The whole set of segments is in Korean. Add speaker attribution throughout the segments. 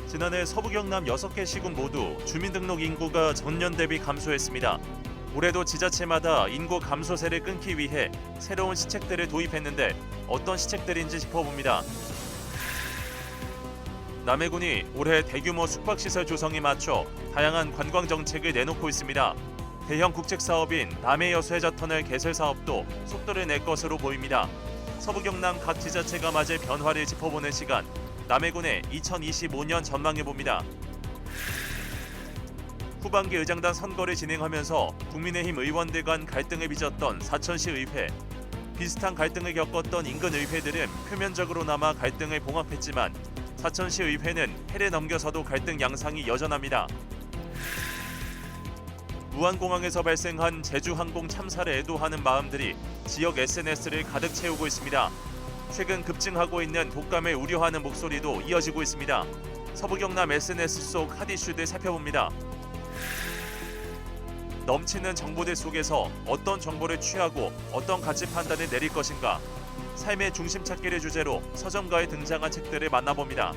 Speaker 1: 지난해 서부 경남 6개 시군 모두 주민등록 인구가 전년 대비 감소했습니다. 올해도 지자체마다 인구 감소세를 끊기 위해 새로운 시책들을 도입했는데 어떤 시책들인지 짚어봅니다. 남해군이 올해 대규모 숙박시설 조성에 맞춰 다양한 관광 정책을 내놓고 있습니다. 대형 국책 사업인 남해여수해저터널 개설 사업도 속도를 낼 것으로 보입니다. 서부 경남 각 지자체가 맞을 변화를 짚어보는 시간, 남해군의 2025년 전망해봅니다. 후반기 의장단 선거를 진행하면서 국민의힘 의원들 간 갈등을 빚었던 사천시 의회. 비슷한 갈등을 겪었던 인근 의회들은 표면적으로나마 갈등을 봉합했지만 사천시 의회는 해를 넘겨서도 갈등 양상이 여전합니다. 무안공항에서 발생한 제주항공 참사를 애도하는 마음들이 지역 SNS를 가득 채우고 있습니다. 최근 급증하고 있는 독감을 우려하는 목소리도 이어지고 있습니다. 서부 경남 SNS 속 핫 이슈들 살펴봅니다. 넘치는 정보들 속에서 어떤 정보를 취하고 어떤 가치 판단을 내릴 것인가, 삶의 중심 찾기를 주제로 서점가에 등장한 책들을 만나봅니다.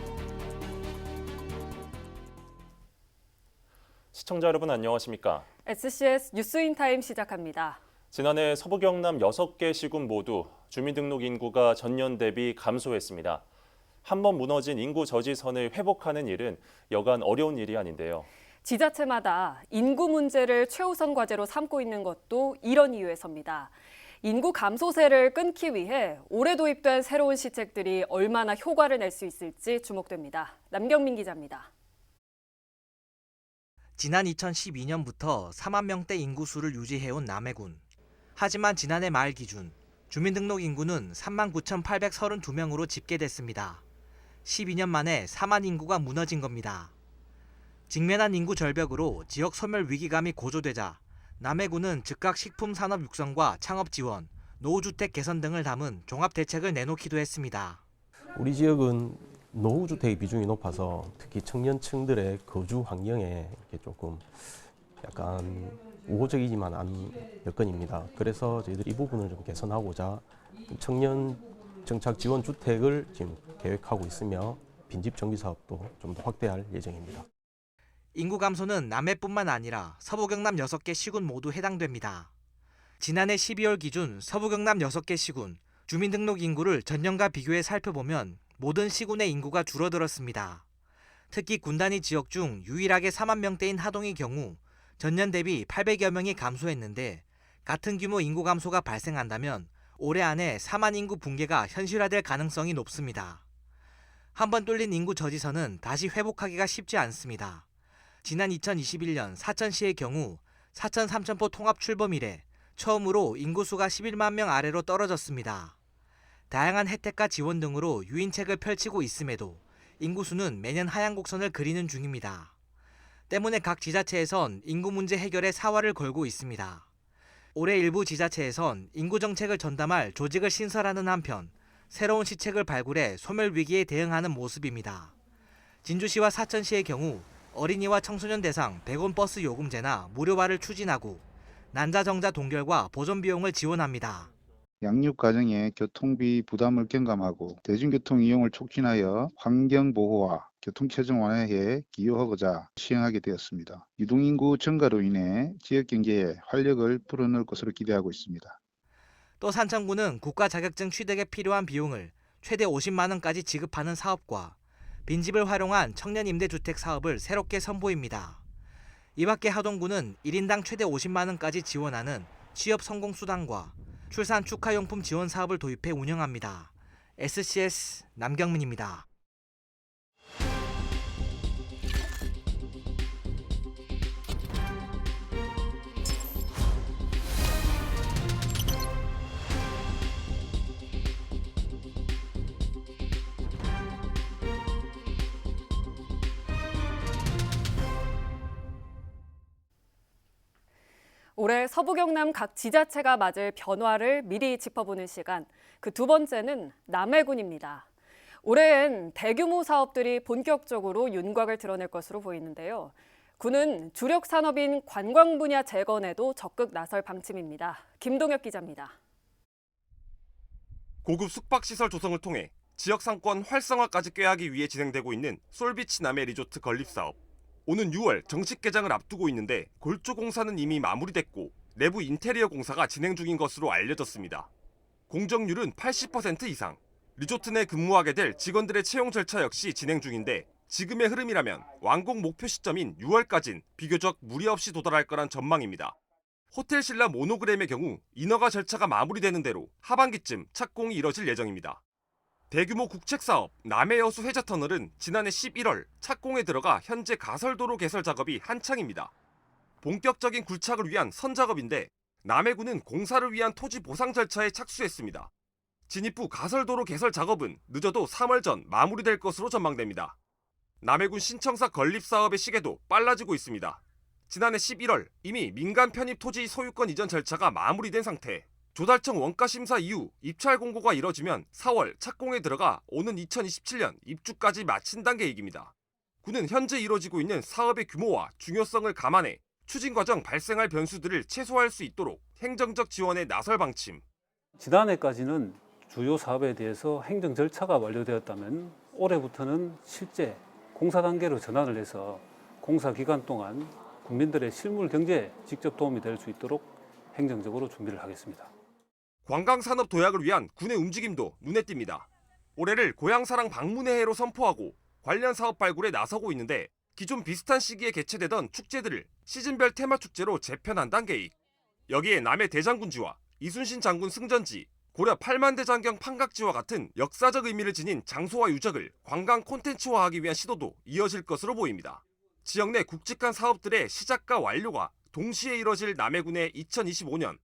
Speaker 1: 시청자 여러분 안녕하십니까?
Speaker 2: SCS 뉴스인타임 시작합니다.
Speaker 1: 지난해 서부 경남 6개 시군 모두 주민등록 인구가 전년 대비 감소했습니다. 한번 무너진 인구 저지선을 회복하는 일은 여간 어려운 일이 아닌데요.
Speaker 2: 지자체마다 인구 문제를 최우선 과제로 삼고 있는 것도 이런 이유에서입니다. 인구 감소세를 끊기 위해 올해 도입된 새로운 시책들이 얼마나 효과를 낼 수 있을지 주목됩니다. 남경민 기자입니다.
Speaker 3: 지난 2012년부터 4만 명대 인구수를 유지해온 남해군. 하지만 지난해 말 기준 주민등록 인구는 39,832명으로 집계됐습니다. 12년 만에 4만 인구가 무너진 겁니다. 직면한 인구 절벽으로 지역 소멸 위기감이 고조되자 남해군은 즉각 식품 산업 육성과 창업 지원, 노후주택 개선 등을 담은 종합 대책을 내놓기도 했습니다.
Speaker 4: 우리 지역은 노후주택의 비중이 높아서 특히 청년층들의 거주 환경에 조금 약간 우호적이지만 않은 여건입니다. 그래서 저희들이 이 부분을 좀 개선하고자 청년 정착 지원 주택을 지금 계획하고 있으며 빈집 정비 사업도 좀 더 확대할 예정입니다.
Speaker 3: 인구 감소는 남해뿐만 아니라 서부 경남 6개 시군 모두 해당됩니다. 지난해 12월 기준 서부 경남 6개 시군 주민등록 인구를 전년과 비교해 살펴보면 모든 시군의 인구가 줄어들었습니다. 특히 군단위 지역 중 유일하게 4만 명대인 하동의 경우 전년 대비 800여 명이 감소했는데 같은 규모 인구 감소가 발생한다면 올해 안에 4만 인구 붕괴가 현실화될 가능성이 높습니다. 한번 뚫린 인구 저지선은 다시 회복하기가 쉽지 않습니다. 지난 2021년 사천시의 경우 사천 삼천포 통합 출범 이래 처음으로 인구수가 11만 명 아래로 떨어졌습니다. 다양한 혜택과 지원 등으로 유인책을 펼치고 있음에도 인구수는 매년 하향 곡선을 그리는 중입니다. 때문에 각 지자체에선 인구 문제 해결에 사활을 걸고 있습니다. 올해 일부 지자체에선 인구 정책을 전담할 조직을 신설하는 한편 새로운 시책을 발굴해 소멸 위기에 대응하는 모습입니다. 진주시와 사천시의 경우 어린이와 청소년 대상 100원 버스 요금제나 무료화를 추진하고 난자정자 동결과 보존 비용을 지원합니다.
Speaker 5: 양육 가정의 교통비 부담을 경감하고 대중교통 이용을 촉진하여 환경보호와 교통체증 완화에 기여하고자 시행하게 되었습니다. 유동인구 증가로 인해 지역경제에 활력을 불어넣을 것으로 기대하고 있습니다.
Speaker 3: 또 산천구는 국가 자격증 취득에 필요한 비용을 최대 50만 원까지 지급하는 사업과 빈집을 활용한 청년 임대주택 사업을 새롭게 선보입니다. 이 밖에 하동구는 1인당 최대 50만 원까지 지원하는 취업 성공 수당과 출산 축하용품 지원 사업을 도입해 운영합니다. SCS 남경민입니다.
Speaker 2: 올해 서부 경남 각 지자체가 맞을 변화를 미리 짚어보는 시간, 그 두 번째는 남해군입니다. 올해엔 대규모 사업들이 본격적으로 윤곽을 드러낼 것으로 보이는데요. 군은 주력 산업인 관광 분야 재건에도 적극 나설 방침입니다. 김동혁 기자입니다.
Speaker 6: 고급 숙박시설 조성을 통해 지역 상권 활성화까지 꾀하기 위해 진행되고 있는 솔비치 남해 리조트 건립 사업. 오는 6월 정식 개장을 앞두고 있는데 골조 공사는 이미 마무리됐고 내부 인테리어 공사가 진행 중인 것으로 알려졌습니다. 공정률은 80% 이상. 리조트 내 근무하게 될 직원들의 채용 절차 역시 진행 중인데 지금의 흐름이라면 완공 목표 시점인 6월까진 비교적 무리 없이 도달할 거란 전망입니다. 호텔 신라 모노그램의 경우 인허가 절차가 마무리되는 대로 하반기쯤 착공이 이뤄질 예정입니다. 대규모 국책사업 남해여수 해저터널은 지난해 11월 착공에 들어가 현재 가설도로 개설 작업이 한창입니다. 본격적인 굴착을 위한 선작업인데 남해군은 공사를 위한 토지 보상 절차에 착수했습니다. 진입부 가설도로 개설 작업은 늦어도 3월 전 마무리될 것으로 전망됩니다. 남해군 신청사 건립 사업의 시계도 빨라지고 있습니다. 지난해 11월 이미 민간 편입 토지 소유권 이전 절차가 마무리된 상태. 조달청 원가 심사 이후 입찰 공고가 이뤄지면 4월 착공에 들어가 오는 2027년 입주까지 마친다는 계획입니다. 군은 현재 이뤄지고 있는 사업의 규모와 중요성을 감안해 추진 과정 발생할 변수들을 최소화할 수 있도록 행정적 지원에 나설 방침.
Speaker 7: 지난해까지는 주요 사업에 대해서 행정 절차가 완료되었다면 올해부터는 실제 공사 단계로 전환을 해서 공사 기간 동안 국민들의 실물 경제에 직접 도움이 될 수 있도록 행정적으로 준비를 하겠습니다.
Speaker 6: 관광산업 도약을 위한 군의 움직임도 눈에 띕니다. 올해를 고향사랑 방문의 해로 선포하고 관련 사업 발굴에 나서고 있는데 기존 비슷한 시기에 개최되던 축제들을 시즌별 테마축제로 재편한다는 계획. 여기에 남해 대장군지와 이순신 장군 승전지, 고려 8만대장경 판각지와 같은 역사적 의미를 지닌 장소와 유적을 관광 콘텐츠화하기 위한 시도도 이어질 것으로 보입니다. 지역 내 굵직한 사업들의 시작과 완료가 동시에 이뤄질 남해군의 2025년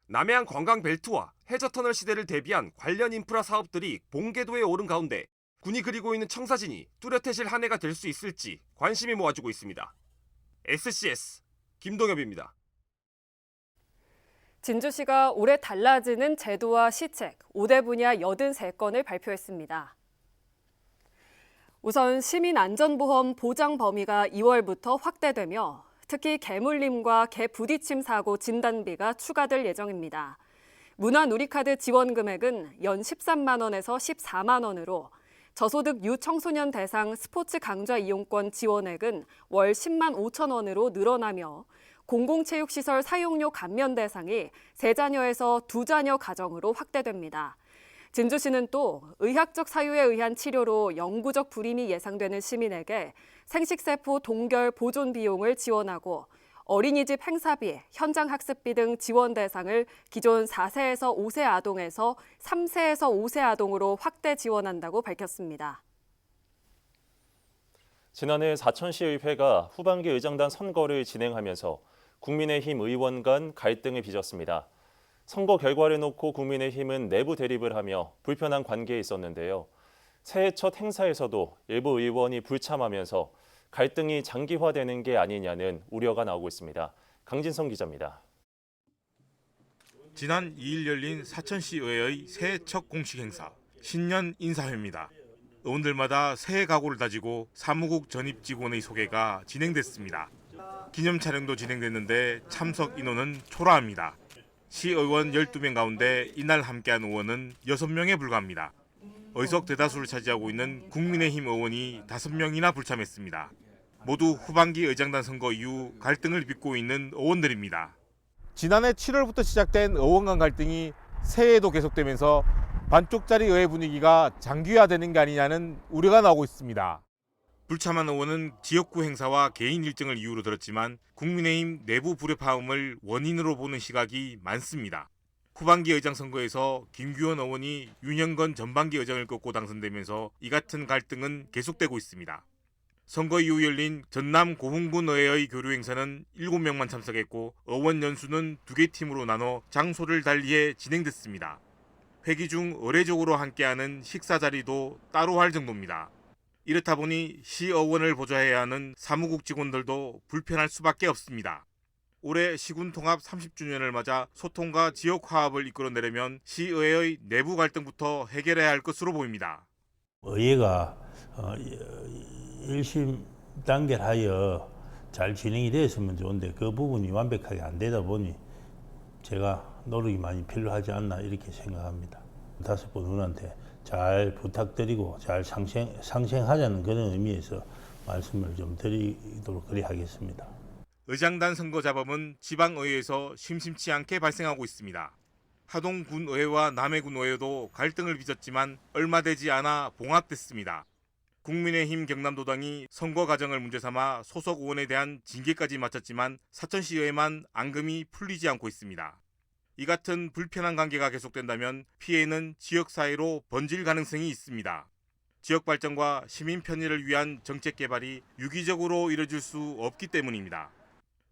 Speaker 6: 남해안 관광벨트와 해저터널 시대를 대비한 관련 인프라 사업들이 본궤도에 오른 가운데 군이 그리고 있는 청사진이 뚜렷해질 한 해가 될 수 있을지 관심이 모아지고 있습니다. SCS 김동엽입니다.
Speaker 2: 진주시가 올해 달라지는 제도와 시책 5대 분야 83건을 발표했습니다. 우선 시민안전보험 보장 범위가 2월부터 확대되며 특히 개물림과 개 부딪힘 사고 진단비가 추가될 예정입니다. 문화누리카드 지원 금액은 연 13만 원에서 14만 원으로 저소득 유청소년 대상 스포츠 강좌 이용권 지원액은 월 10만 5천 원으로 늘어나며 공공체육시설 사용료 감면 대상이 3자녀에서 2자녀 가정으로 확대됩니다. 진주시는 또 의학적 사유에 의한 치료로 영구적 불임이 예상되는 시민에게 생식세포 동결 보존 비용을 지원하고 어린이집 행사비, 현장 학습비 등 지원 대상을 기존 4세에서 5세 아동에서 3세에서 5세 아동으로 확대 지원한다고 밝혔습니다.
Speaker 1: 지난해 사천시의회가 후반기 의장단 선거를 진행하면서 국민의힘 의원 간 갈등을 빚었습니다. 선거 결과를 놓고 국민의힘은 내부 대립을 하며 불편한 관계에 있었는데요. 새해 첫 행사에서도 일부 의원이 불참하면서 갈등이 장기화되는 게 아니냐는 우려가 나오고 있습니다. 강진성 기자입니다.
Speaker 8: 지난 2일 열린 사천시의회의 새해 첫 공식 행사, 신년 인사회입니다. 의원들마다 새해 각오를 다지고 사무국 전입 직원의 소개가 진행됐습니다. 기념 촬영도 진행됐는데 참석 인원은 초라합니다. 시의원 12명 가운데 이날 함께한 의원은 6명에 불과합니다. 의석 대다수를 차지하고 있는 국민의힘 의원이 5명이나 불참했습니다. 모두 후반기 의장단 선거 이후 갈등을 빚고 있는 의원들입니다.
Speaker 9: 지난해 7월부터 시작된 의원 간 갈등이 새해에도 계속되면서 반쪽짜리 의회 분위기가 장기화되는 게 아니냐는 우려가 나오고 있습니다.
Speaker 8: 불참한 의원은 지역구 행사와 개인 일정을 이유로 들었지만 국민의힘 내부 불협화음을 원인으로 보는 시각이 많습니다. 후반기 의장 선거에서 김규현 의원이 윤형건 전반기 의장을 꺾고 당선되면서 이 같은 갈등은 계속되고 있습니다. 선거 이후 열린 전남 고흥군 의회의 교류 행사는 7명만 참석했고 의원 연수는 2개 팀으로 나눠 장소를 달리해 진행됐습니다. 회기 중 의례적으로 함께하는 식사 자리도 따로 할 정도입니다. 이렇다 보니 시의원을 보좌해야 하는 사무국 직원들도 불편할 수밖에 없습니다. 올해 시군 통합 30주년을 맞아 소통과 지역 화합을 이끌어내려면 시의회의 내부 갈등부터 해결해야 할 것으로 보입니다.
Speaker 10: 의회가 1심 단결하여 잘 진행이 되었으면 좋은데 그 부분이 완벽하게 안 되다 보니 제가 노력이 많이 필요하지 않나 이렇게 생각합니다. 5번 의원한테 잘 부탁드리고 잘 상생하자는 그런 의미에서 말씀을 좀 드리도록 그리 하겠습니다.
Speaker 8: 의장단 선거 잡음은 지방의회에서 심심치 않게 발생하고 있습니다. 하동군의회와 남해군의회도 갈등을 빚었지만 얼마 되지 않아 봉합됐습니다. 국민의힘 경남도당이 선거 과정을 문제 삼아 소속 의원에 대한 징계까지 마쳤지만 사천시의회만 앙금이 풀리지 않고 있습니다. 이 같은 불편한 관계가 계속된다면 피해는 지역사회로 번질 가능성이 있습니다. 지역 발전과 시민 편의를 위한 정책 개발이 유기적으로 이뤄질 수 없기 때문입니다.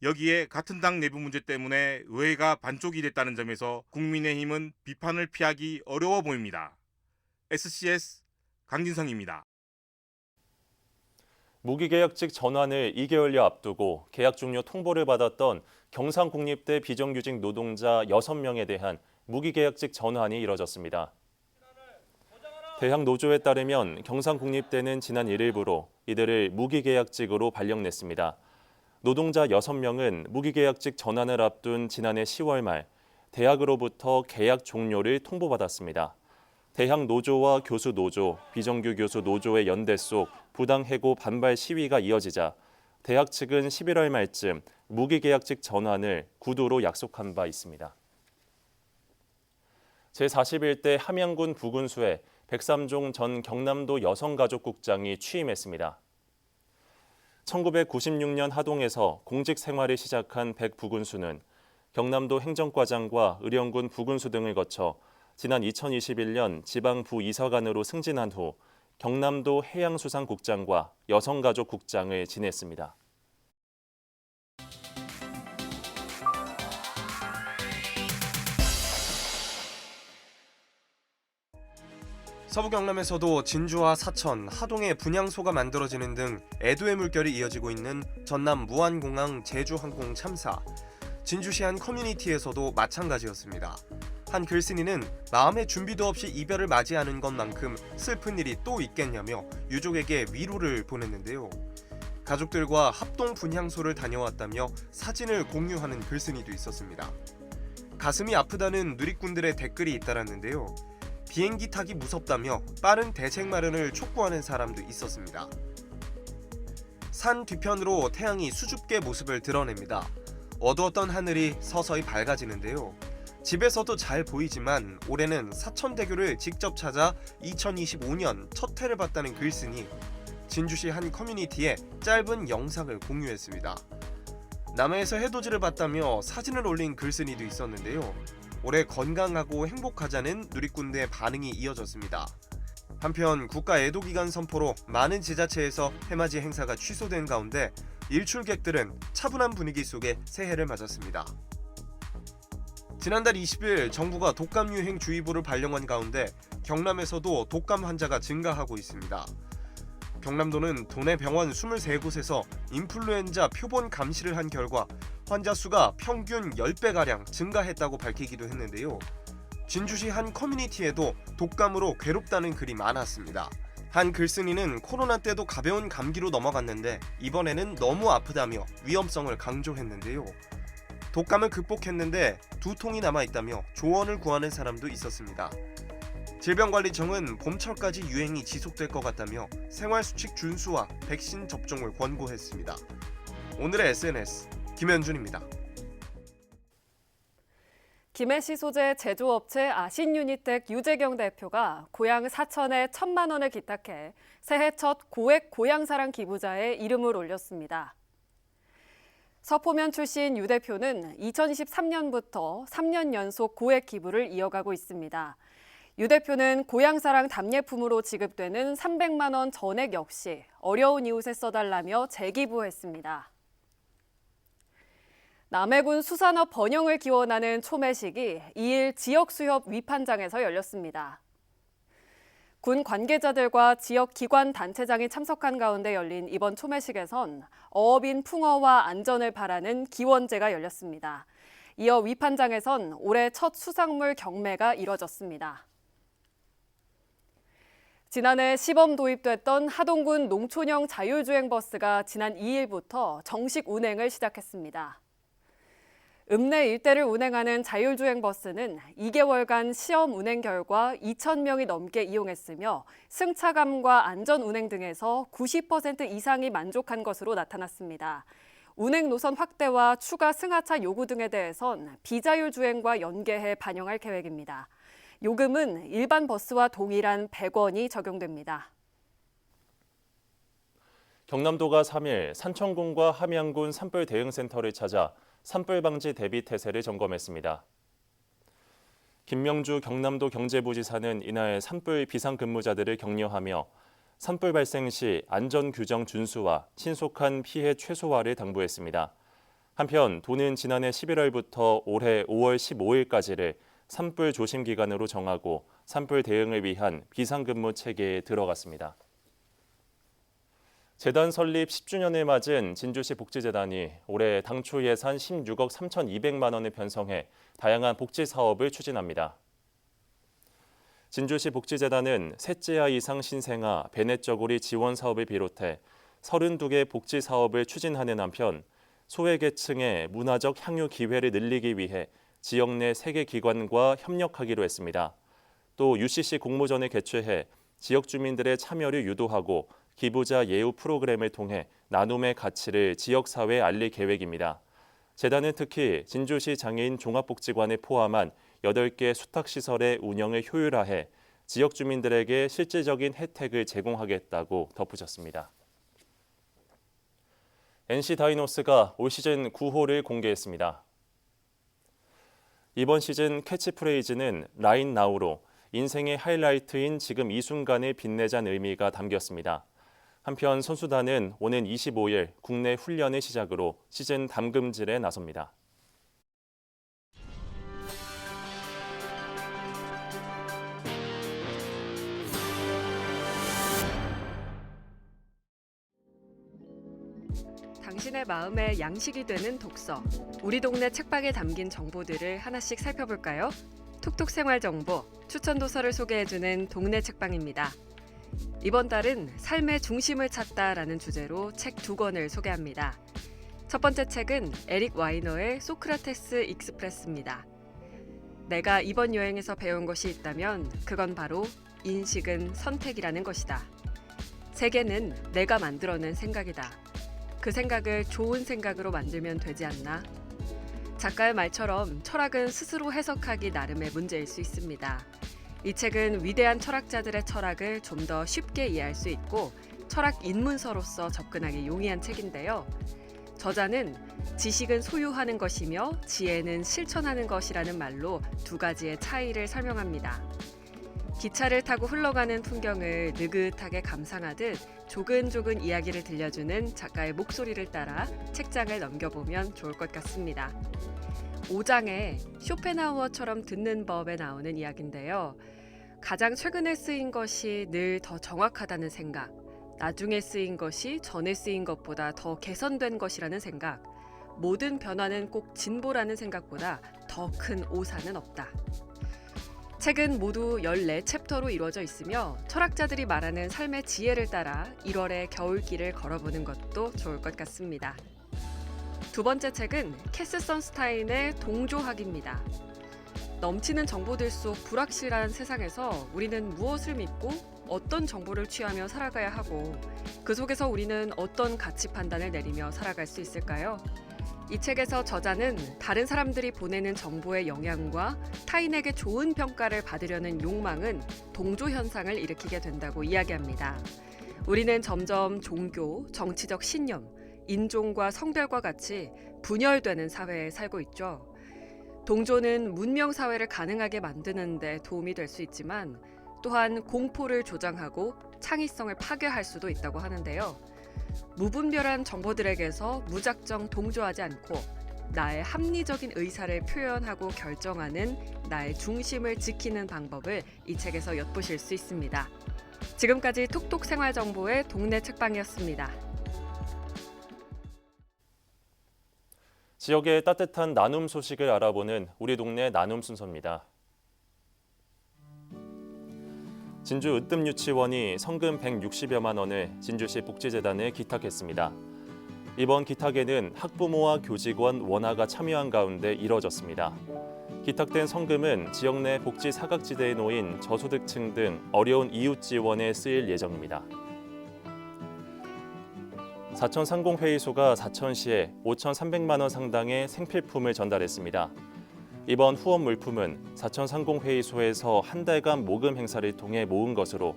Speaker 8: 여기에 같은 당 내부 문제 때문에 의회가 반쪽이 됐다는 점에서 국민의힘은 비판을 피하기 어려워 보입니다. SCS 강진성입니다.
Speaker 11: 무기계약직 전환을 2개월여 앞두고 계약 종료 통보를 받았던 경상국립대 비정규직 노동자 6명에 대한 무기계약직 전환이 이뤄졌습니다. 대학 노조에 따르면 경상국립대는 지난 1일부로 이들을 무기계약직으로 발령냈습니다. 노동자 6명은 무기계약직 전환을 앞둔 지난해 10월 말 대학으로부터 계약 종료를 통보받았습니다. 대학 노조와 교수 노조, 비정규 교수 노조의 연대 속 부당해고 반발 시위가 이어지자 대학 측은 11월 말쯤 무기계약직 전환을 구두로 약속한 바 있습니다. 제41대 함양군 부군수에 백삼종 전 경남도 여성가족국장이 취임했습니다. 1996년 하동에서 공직 생활을 시작한 백 부군수는 경남도 행정과장과 의령군 부군수 등을 거쳐 지난 2021년 지방부이사관으로 승진한 후 경남도 해양수산국장과 여성가족국장을 지냈습니다.
Speaker 12: 서부 경남에서도 진주와 사천, 하동에 분향소가 만들어지는 등 애도의 물결이 이어지고 있는 전남 무안공항 제주항공 참사. 진주시 한 커뮤니티에서도 마찬가지였습니다. 한 글쓴이는 마음의 준비도 없이 이별을 맞이하는 것만큼 슬픈 일이 또 있겠냐며 유족에게 위로를 보냈는데요. 가족들과 합동 분향소를 다녀왔다며 사진을 공유하는 글쓴이도 있었습니다. 가슴이 아프다는 누리꾼들의 댓글이 잇따랐는데요. 비행기 타기 무섭다며 빠른 대책 마련을 촉구하는 사람도 있었습니다. 산 뒤편으로 태양이 수줍게 모습을 드러냅니다. 어두웠던 하늘이 서서히 밝아지는데요. 집에서도 잘 보이지만 올해는 사천대교를 직접 찾아 2025년 첫 해를 봤다는 글쓴이 진주시 한 커뮤니티에 짧은 영상을 공유했습니다. 남해에서 해돋이를 봤다며 사진을 올린 글쓴이도 있었는데요. 올해 건강하고 행복하자는 누리꾼들의 반응이 이어졌습니다. 한편 국가 애도기간 선포로 많은 지자체에서 해맞이 행사가 취소된 가운데 일출객들은 차분한 분위기 속에 새해를 맞았습니다. 지난달 20일 정부가 독감 유행 주의보를 발령한 가운데 경남에서도 독감 환자가 증가하고 있습니다. 경남도는 도내 병원 23곳에서 인플루엔자 표본 감시를 한 결과 환자 수가 평균 10배가량 증가했다고 밝히기도 했는데요. 진주시 한 커뮤니티에도 독감으로 괴롭다는 글이 많았습니다. 한 글쓴이는 코로나 때도 가벼운 감기로 넘어갔는데 이번에는 너무 아프다며 위험성을 강조했는데요. 독감을 극복했는데 두통이 남아있다며 조언을 구하는 사람도 있었습니다. 질병관리청은 봄철까지 유행이 지속될 것 같다며 생활수칙 준수와 백신 접종을 권고했습니다. 오늘의 SNS 김현준입니다.
Speaker 2: 김해시 소재 제조업체 아신유니텍 유재경 대표가 고향 사천에 1,000만 원을 기탁해 새해 첫 고액 고향사랑 기부자에 이름을 올렸습니다. 서포면 출신 유 대표는 2023년부터 3년 연속 고액 기부를 이어가고 있습니다. 유 대표는 고향사랑 답례품으로 지급되는 300만 원 전액 역시 어려운 이웃에 써달라며 재기부했습니다. 남해군 수산업 번영을 기원하는 초매식이 2일 지역수협 위판장에서 열렸습니다. 군 관계자들과 지역 기관 단체장이 참석한 가운데 열린 이번 초매식에선 어업인 풍어와 안전을 바라는 기원제가 열렸습니다. 이어 위판장에선 올해 첫 수상물 경매가 이뤄졌습니다. 지난해 시범 도입됐던 하동군 농촌형 자율주행 버스가 지난 2일부터 정식 운행을 시작했습니다. 읍내 일대를 운행하는 자율주행 버스는 2개월간 시험 운행 결과 2,000명이 넘게 이용했으며 승차감과 안전 운행 등에서 90% 이상이 만족한 것으로 나타났습니다. 운행 노선 확대와 추가 승하차 요구 등에 대해선 비자율주행과 연계해 반영할 계획입니다. 요금은 일반 버스와 동일한 100원이 적용됩니다.
Speaker 11: 경남도가 3일 산청군과 함양군 산불 대응센터를 찾아 산불 방지 대비 태세를 점검했습니다. 김명주 경남도 경제부지사는 이날 산불 비상근무자들을 격려하며 산불 발생 시 안전 규정 준수와 신속한 피해 최소화를 당부했습니다. 한편 도는 지난해 11월부터 올해 5월 15일까지를 산불 조심 기간으로 정하고 산불 대응을 위한 비상근무 체계에 들어갔습니다. 재단 설립 10주년을 맞은 진주시 복지재단이 올해 당초 예산 16억 3,200만 원을 편성해 다양한 복지 사업을 추진합니다. 진주시 복지재단은 셋째 아이 이상 신생아 배냇저고리 지원 사업을 비롯해 32개 복지 사업을 추진하는 한편 소외계층의 문화적 향유 기회를 늘리기 위해 지역 내 3개 기관과 협력하기로 했습니다. 또 UCC 공모전을 개최해 지역 주민들의 참여를 유도하고 기부자 예우 프로그램을 통해 나눔의 가치를 지역사회에 알릴 계획입니다. 재단은 특히 진주시 장애인 종합복지관을 포함한 8개 수탁시설의 운영을 효율화해 지역 주민들에게 실질적인 혜택을 제공하겠다고 덧붙였습니다. NC 다이노스가 올 시즌 9호를 공개했습니다. 이번 시즌 캐치프레이즈는 라인 나우로 인생의 하이라이트인 지금 이 순간을 빛내자는 의미가 담겼습니다. 한편 선수단은 오는 25일 국내 훈련을 시작으로 시즌 담금질에 나섭니다.
Speaker 2: 당신의 마음에 양식이 되는 독서. 우리 동네 책방에 담긴 정보들을 하나씩 살펴볼까요? 톡톡 생활 정보, 추천 도서를 소개해주는 동네 책방입니다. 이번 달은 삶의 중심을 찾다라는 주제로 책 2권을 소개합니다. 첫 번째 책은 에릭 와이너의 소크라테스 익스프레스입니다. 내가 이번 여행에서 배운 것이 있다면 그건 바로 인식은 선택이라는 것이다. 세계는 내가 만들어낸 생각이다. 그 생각을 좋은 생각으로 만들면 되지 않나? 작가의 말처럼 철학은 스스로 해석하기 나름의 문제일 수 있습니다. 이 책은 위대한 철학자들의 철학을 좀 더 쉽게 이해할 수 있고 철학 입문서로서 접근하기 용이한 책인데요. 저자는 지식은 소유하는 것이며 지혜는 실천하는 것이라는 말로 두 가지의 차이를 설명합니다. 기차를 타고 흘러가는 풍경을 느긋하게 감상하듯 조근조근 이야기를 들려주는 작가의 목소리를 따라 책장을 넘겨보면 좋을 것 같습니다. 5장에 쇼펜하우어처럼 듣는 법에 나오는 이야기인데요. 가장 최근에 쓰인 것이 늘 더 정확하다는 생각, 나중에 쓰인 것이 전에 쓰인 것보다 더 개선된 것이라는 생각, 모든 변화는 꼭 진보라는 생각보다 더 큰 오산은 없다. 책은 모두 14챕터로 이루어져 있으며 철학자들이 말하는 삶의 지혜를 따라 1월의 겨울길을 걸어보는 것도 좋을 것 같습니다. 두 번째 책은 캐스 선스타인의 동조학입니다. 넘치는 정보들 속 불확실한 세상에서 우리는 무엇을 믿고 어떤 정보를 취하며 살아가야 하고 그 속에서 우리는 어떤 가치 판단을 내리며 살아갈 수 있을까요? 이 책에서 저자는 다른 사람들이 보내는 정보의 영향과 타인에게 좋은 평가를 받으려는 욕망은 동조 현상을 일으키게 된다고 이야기합니다. 우리는 점점 종교, 정치적 신념, 인종과 성별과 같이 분열되는 사회에 살고 있죠. 동조는 문명 사회를 가능하게 만드는 데 도움이 될 수 있지만 또한 공포를 조장하고 창의성을 파괴할 수도 있다고 하는데요. 무분별한 정보들에게서 무작정 동조하지 않고 나의 합리적인 의사를 표현하고 결정하는 나의 중심을 지키는 방법을 이 책에서 엿보실 수 있습니다. 지금까지 톡톡 생활정보의 동네 책방이었습니다.
Speaker 11: 지역의 따뜻한 나눔 소식을 알아보는 우리 동네 나눔 순서입니다. 진주 으뜸유치원이 성금 160여만 원을 진주시 복지재단에 기탁했습니다. 이번 기탁에는 학부모와 교직원, 원화가 참여한 가운데 이뤄졌습니다. 기탁된 성금은 지역 내 복지 사각지대에 놓인 저소득층 등 어려운 이웃 지원에 쓰일 예정입니다. 사천 상공회의소가 사천시에 5,300만 원 상당의 생필품을 전달했습니다. 이번 후원 물품은 사천 상공회의소에서 한 달간 모금 행사를 통해 모은 것으로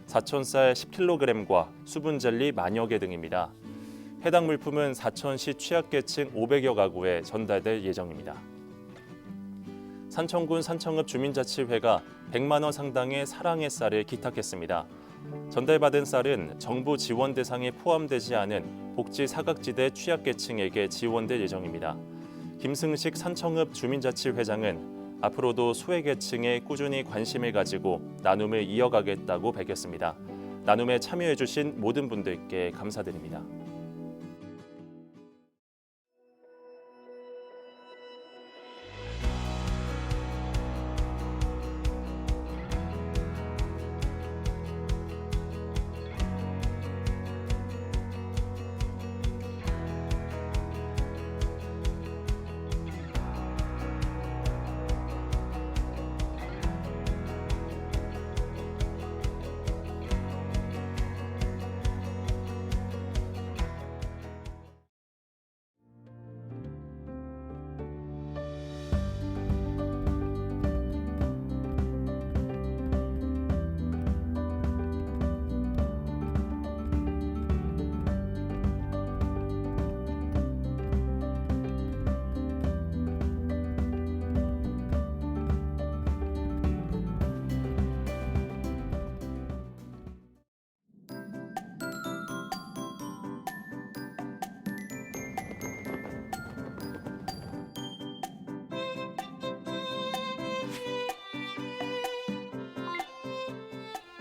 Speaker 11: 사천쌀 10kg과 수분 젤리 만여 개 등입니다. 해당 물품은 사천시 취약계층 500여 가구에 전달될 예정입니다. 산청군 산청읍 주민자치회가 100만 원 상당의 사랑의 쌀을 기탁했습니다. 전달받은 쌀은 정부 지원 대상에 포함되지 않은 복지 사각지대 취약계층에게 지원될 예정입니다. 김승식 산청읍 주민자치회장은 앞으로도 소외계층에 꾸준히 관심을 가지고 나눔을 이어가겠다고 밝혔습니다. 나눔에 참여해주신 모든 분들께 감사드립니다.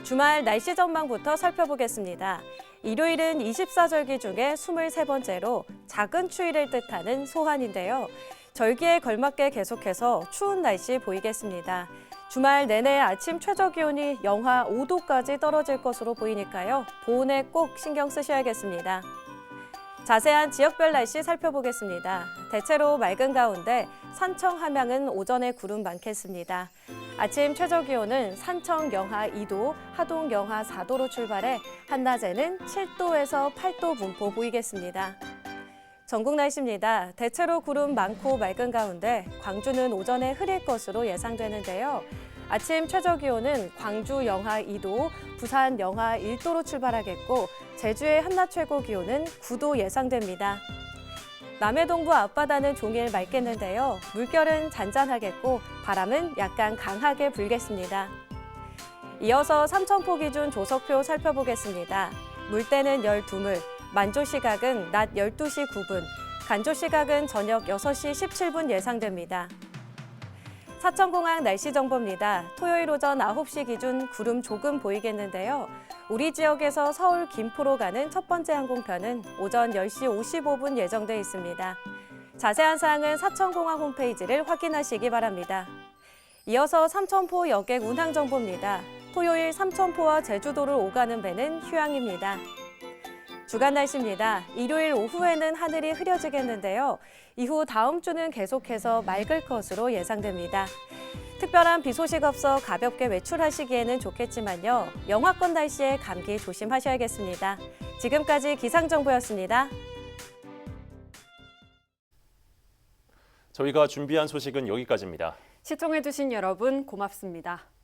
Speaker 13: 주말 날씨 전망부터 살펴보겠습니다. 일요일은 24절기 중에 23번째로 작은 추위를 뜻하는 소환인데요. 절기에 걸맞게 계속해서 추운 날씨 보이겠습니다. 주말 내내 아침 최저기온이 영하 5도까지 떨어질 것으로 보이니까요. 보온에 꼭 신경 쓰셔야겠습니다. 자세한 지역별 날씨 살펴보겠습니다. 대체로 맑은 가운데 산청, 함양은 오전에 구름 많겠습니다. 아침 최저기온은 산청 영하 2도, 하동 영하 4도로 출발해 한낮에는 7도에서 8도 분포 보이겠습니다. 전국 날씨입니다. 대체로 구름 많고 맑은 가운데 광주는 오전에 흐릴 것으로 예상되는데요. 아침 최저기온은 광주 영하 2도, 부산 영하 1도로 출발하겠고 제주의 한낮 최고 기온은 9도 예상됩니다. 남해 동부 앞바다는 종일 맑겠는데요. 물결은 잔잔하겠고 바람은 약간 강하게 불겠습니다. 이어서 삼천포 기준 조석표 살펴보겠습니다. 물때는 12물, 만조 시각은 낮 12시 9분, 간조 시각은 저녁 6시 17분 예상됩니다. 사천공항 날씨 정보입니다. 토요일 오전 9시 기준 구름 조금 보이겠는데요. 우리 지역에서 서울 김포로 가는 첫 번째 항공편은 오전 10시 55분 예정돼 있습니다. 자세한 사항은 사천공항 홈페이지를 확인하시기 바랍니다. 이어서 삼천포 여객 운항 정보입니다. 토요일 삼천포와 제주도를 오가는 배는 휴양입니다. 주간 날씨입니다. 일요일 오후에는 하늘이 흐려지겠는데요. 이후 다음 주는 계속해서 맑을 것으로 예상됩니다. 특별한 비 소식 없어 가볍게 외출하시기에는 좋겠지만요. 영하권 날씨에 감기 조심하셔야겠습니다. 지금까지 기상정보였습니다.
Speaker 11: 저희가 준비한 소식은 여기까지입니다.
Speaker 2: 시청해주신 여러분 고맙습니다.